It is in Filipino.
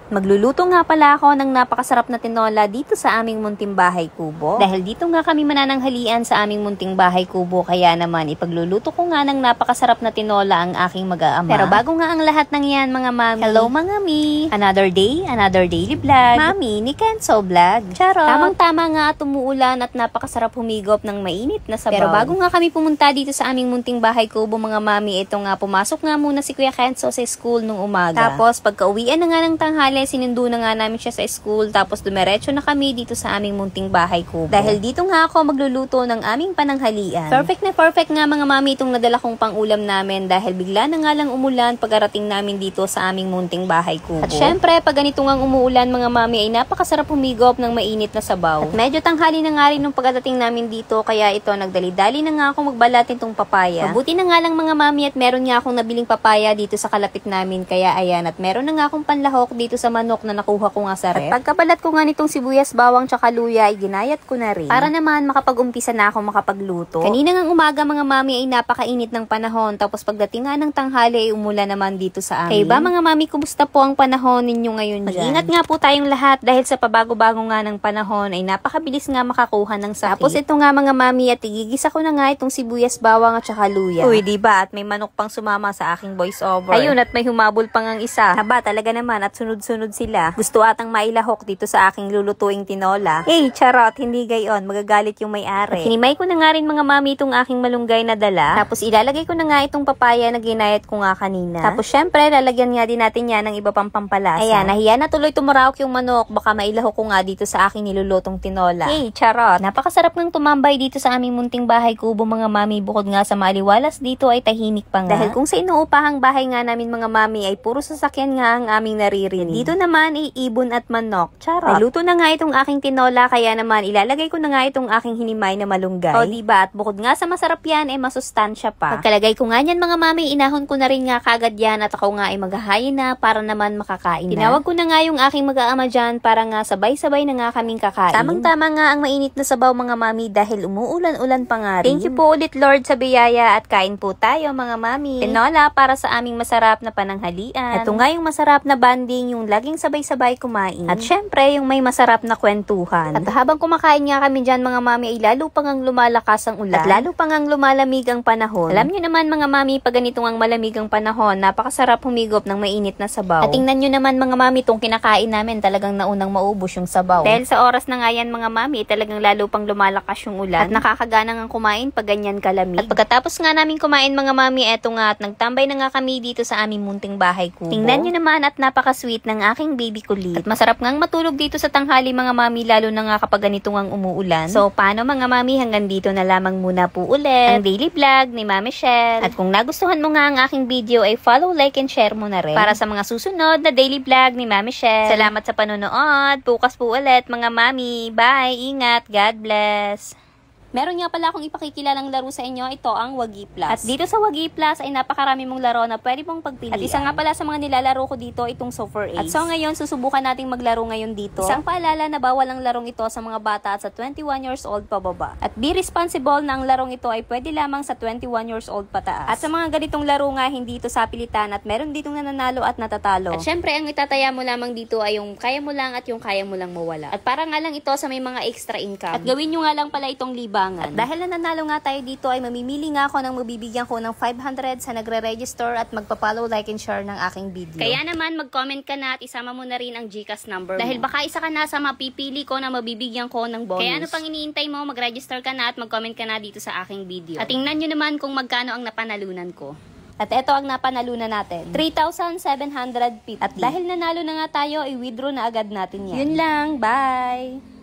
Magluluto nga pala ako ng napakasarap na tinola dito sa aming munting bahay kubo. Dahil dito nga kami manananghalian sa aming munting bahay kubo, kaya naman ipagluluto ko nga ng napakasarap na tinola ang aking mag-aama. Pero bago nga ang lahat ng yan mga mami, hello mga mi! Another day, another daily vlog. Mami, ni Kenzo Vlog. Charot! Tamang-tama nga at umuulan at napakasarap humigop ng mainit na sabaw. Pero bago nga kami pumunta dito sa aming munting bahay kubo mga mami, ito nga pumasok nga muna si Kuya Kenzo sa school nung umaga. Tapos pagka-uwian na nga ng tanghali, sinundo na nga namin siya sa school, tapos dumiretso na kami dito sa aming munting bahay kubo. Dahil dito nga ako magluluto ng aming pananghalian. Perfect na perfect nga mga mami itong nadala kong pang-ulam namin dahil bigla na nga lang umulan pagkarating namin dito sa aming munting bahay kubo. At syempre, pag ganito nga umuulan mga mami ay napakasarap humigop ng mainit na sabaw. At medyo tanghali na nga rin nung pagdating namin dito, kaya ito nagdali-dali na nga ako magbalat nitong papaya. Mabuti na nga lang mga mami at meron nga akong nabiling papaya dito sa kalapit namin, kaya ayan, at meron na nga akong panlahok dito sa manok na nakuha ko nga sa ref. At pagkabalat ko nga nitong sibuyas, bawang, tsaka luya ay ginayat ko na rin para naman makapag-umpisa na ako makapagluto. Kanina ngang umaga mga mami ay napakainit ng panahon, tapos pagdating nga ng tanghali ay umulan naman dito sa amin. Kayo ba mga mami, kumusta po ang panahon ninyo ngayon dyan? Mag-ingat nga po tayong lahat dahil sa pabago-bago nga ng panahon ay napakabilis nga makakuha ng sakit. Tapos ito nga mga mami at igigisa ko na nga itong sibuyas, bawang at tsaka luya. Uy, diba? At may manok pang sumama sa aking voice over. Ayun, at may humabol pang ang isa. Haba talaga naman at sunod-sunod sila. Gusto atang mailahok dito sa aking lulutuing tinola. Charot, hindi gayon. Magagalit yung may-ari. Hinimay ko na nga rin mga mami itong aking malunggay na dala. Tapos ilalagay ko na nga itong papaya na ginayat ko nga kanina. Tapos syempre, lalagyan nga din natin yan ng iba pang pampalasa. Ayan, nahiya na tuloy tumuraok yung manok. Baka mailahok ko nga dito sa aking nilulutong tinola. Charot. Napakasarap ng tumambay dito sa aming munting bahay kubo mga mami. Bukod nga sa maliwalas dito ay tahimik pa nga. Dahil kung sa inuupahang bahay nga namin mga mami ay puro sasakyan nga ang aming naririnig. Dito naman ay ibon at manok. Charot. Naluto na nga itong aking tinola, kaya naman ilalagay ko na nga itong aking hinimay na malunggay. O diba? At bukod nga sa masarap yan ay masustansya pa. Pagkalagay ko nga yan mga mami, inahon ko na rin nga kagad yan at ako nga ay maghahayin na para naman makakain na. Tinawag ko na nga yung aking mag-aama dyan para nga sabay-sabay na nga kaming kakain. Tamang-tama nga ang mainit na sabaw mga mami dahil umuulan-ulan pa nga rin. Thank you po ulit Lord sa biyaya at kain po tayo mga mami. Tinola para sa aming masarap na pananghalian. Ito nga yung masarap na banding, yung laging sabay-sabay kumain. At syempre, yung may masarap na kwentuhan. At habang kumakain nga kami dyan mga mami ay lalo pang ang lumalakas ang ulan. At lalo pang ang lumalamig ang panahon. Alam nyo naman mga mami, pag ganitong ang malamig ang panahon, napakasarap humigop ng mainit na sabaw. At tingnan nyo naman mga mami, itong kinakain namin talagang naunang maubos yung sabaw. Dahil sa oras na nga yan mga mami, talagang lalo pang lumalakas yung ulan. At nakakagana nga kumain pag ganyan kalamig. At pagkatapos nga namin kumain mga mami, eto nga at nagtambay na nga kami dito sa aming munting bahay kubo. Tingnan nyo naman at napaka-sweet ng aking baby kulit. At masarap ngang matulog dito sa tanghali mga mami, lalo na nga kapag ganito ngang umuulan. So paano mga mami, hanggang dito na lamang muna po ulit ang daily vlog ni Mami Shell. At kung nagustuhan mo nga ang aking video ay follow, like, and share mo na rin para sa mga susunod na daily vlog ni Mami Shell. Salamat sa panonood. Bukas po ulit mga mami. Bye! Ingat! God bless! Meron nga pala akong ipakikilalang laro sa inyo. Ito ang Wagi Plus. At dito sa Wagi Plus ay napakarami mong laro na pwede mong pagpilian. At isa nga pala sa mga nilalaro ko dito itong Super Ace. At so ngayon, susubukan nating maglaro ngayon dito. Isang paalala na bawal ang larong ito sa mga bata at sa 21 years old pababa. At be responsible na ang larong ito ay pwede lamang sa 21 years old pataas. At sa mga ganitong laro nga, hindi ito sa pilitan at meron ditong nananalo at natatalo. At syempre, ang itataya mo lamang dito ay yung kaya mo lang at yung kaya mo lang mawala. At para nga lang ito sa may mga extra income. At gawin nyo nga lang pala itong libangan. At dahil nananalo nga tayo dito ay mamimili nga ako ng mabibigyan ko ng 500 sa nagre-register at magpa-follow, like, and share ng aking video. Kaya naman mag-comment ka na at isama mo na rin ang GCash number mo. Dahil baka isa ka na sa mapipili ko na mabibigyan ko ng bonus. Kaya ano pang iniintay mo, mag-register ka na at mag-comment ka na dito sa aking video. At tingnan nyo naman kung magkano ang napanalunan ko. At ito ang napanalunan natin, 3,750. At dahil nanalo na nga tayo, i-withdraw na agad natin yan. Yun lang, bye!